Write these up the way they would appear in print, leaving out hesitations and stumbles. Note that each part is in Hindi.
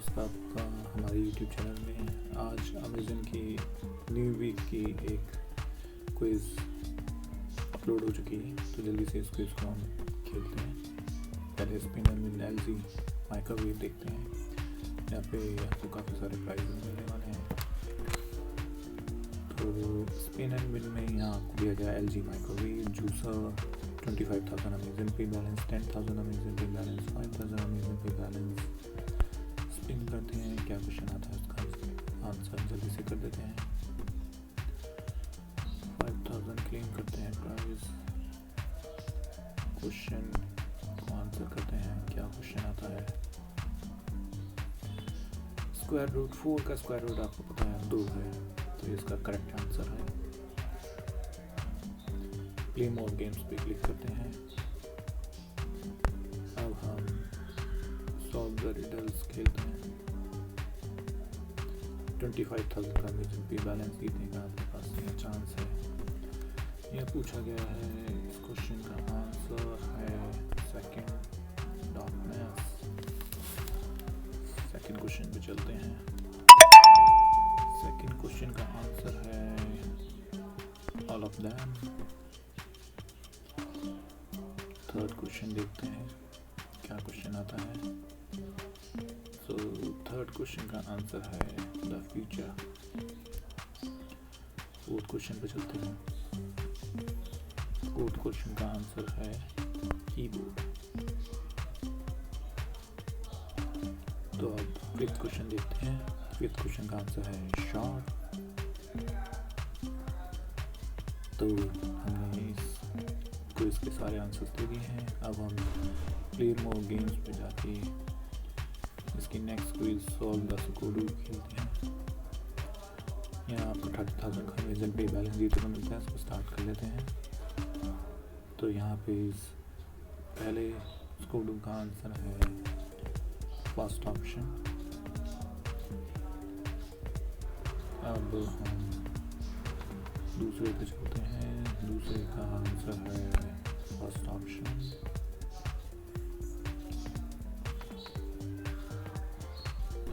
दोस्त, आपका हमारे YouTube चैनल में आज अमेज़न की न्यू वीक की एक क्विज़ अपलोड हो चुकी है। तो जल्दी से इस क्विज़ को हम खेलते हैं। पहले spin and win LG microwave देखते हैं। यहाँ पे आपको काफ़ी सारे प्राइज मिलने वाले हैं। तो स्पिन एंड विन में यहाँ आपको दिया गया एलजी माइक्रोवेव जूसर, 25,000 अमेज़न पे बैलेंस, 10,000 अमेज़न पे बैलेंस, 5,000 अमेज़न पे बैलेंस। स्पिन करते हैं, क्या क्वेश्चन आता है उसका आंसर जल्दी से कर देते हैं। 5,000 क्लेम करते हैं प्राइस। क्वेश्चन को आंसर करते हैं, क्या क्वेश्चन आता है। स्क्वायर रूट 4 का स्क्वायर रूट आपको पता है 2 है, तो इसका करेक्ट आंसर है। प्ले मोर गेम्स पे क्लिक करते हैं। अब हम सॉल्व द रिडल्स खेलते हैं। 25,000 का अमेज़न पे बैलेंस जीतने का आपके पास ये चांस है। यह पूछा गया है, इस क्वेश्चन का आंसर है सेकंड क्वेश्चन पे चलते हैं। सेकंड क्वेश्चन का आंसर है all of them. Third question देखते हैं, क्या क्वेश्चन आता है। तो थर्ड क्वेश्चन का आंसर है द फ्यूचर। फोर्थ क्वेश्चन पे चलते हैं। फोर्थ क्वेश्चन का आंसर है कीबोर्ड। तो अब फिफ्थ क्वेश्चन देखते हैं। फिफ्थ क्वेश्चन का आंसर है शॉर्ट। तो हमने इस क्विज के सारे आंसर्स दे दिए हैं। अब हम प्ले मोर गेम्स पे जाके इसकी next quiz solve the sudoku खेलते हैं। यहाँ आपको 30,000 का अमेज़न पे बैलेंस जीतने को मिलता है। इसको स्टार्ट कर लेते हैं। तो यहाँ पे इस पहले सुडोकू का आंसर है फर्स्ट ऑप्शन। अब हम दूसरे पे चलते हैं। दूसरे का आंसर है फर्स्ट ऑप्शन।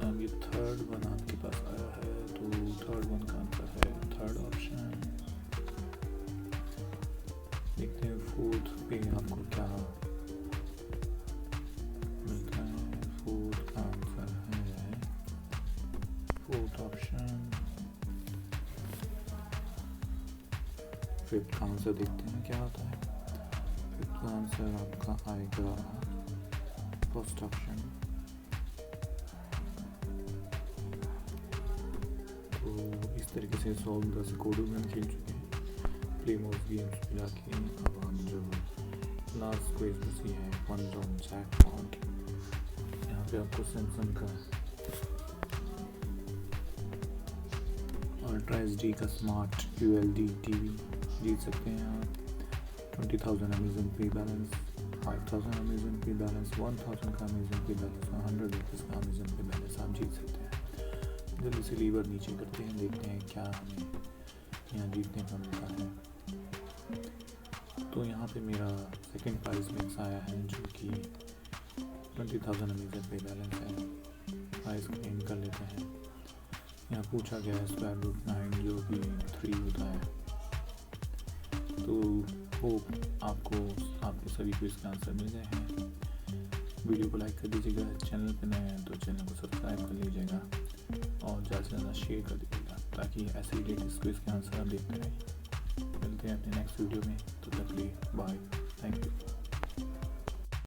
अब ये थर्ड वन आपके पास आया है, तो थर्ड वन का आंसर है थर्ड ऑप्शन। देखते हैं फोर्थ पे आपको क्या मिलता है। फोर्थ का आंसर है फोर्थ ऑप्शन। फिफ्थ का आंसर देखते हैं क्या होता है। फिफ्थ का आंसर आपका आएगा फर्स्ट ऑप्शन। तो इस तरीके से सॉल्व द सुडोकू में खेल चुके हैं। प्ले मोर गेम्स पे जाके अब हम जो लास्ट क्विज बची है वन ऑन जैकपॉट। यहाँ पे आपको सैमसंग का अल्ट्रा HD का स्मार्ट QLED टीवी जीत सकते हैं आप। 20,000 अमेज़न पे बैलेंस, 5,000 अमेज़न पे बैलेंस, 1,000 का अमेज़न पे बैलेंस, 100 रुपीज़ का अमेज़न पे बैलेंस आप जीत सकते हैं। जल्दी से लीवर नीचे करते हैं, देखते हैं क्या हमें यहाँ जीतने का मिलता है। तो यहाँ पे मेरा सेकंड प्राइज मिक्स आया है जो कि 20,000 अमेज़न पे बैलेंस है। प्राइस क्लेम कर लेते हैं। यहाँ पूछा गया है स्क्वायर रूट 9 जो कि 3 होता है। तो होप आपको आपके सभी क्विज का आंसर मिल गए हैं। वीडियो को लाइक कर दीजिएगा। चैनल पे नए हैं तो चैनल को सब्सक्राइब कर लीजिएगा और ज़्यादा से ज़्यादा शेयर कर दीजिएगा ताकि ऐसे ही लेटेस्ट क्विज के आंसर आप देखते रहें। मिलते हैं अपने नेक्स्ट वीडियो में। तो तक के लिए बाय, थैंक यू।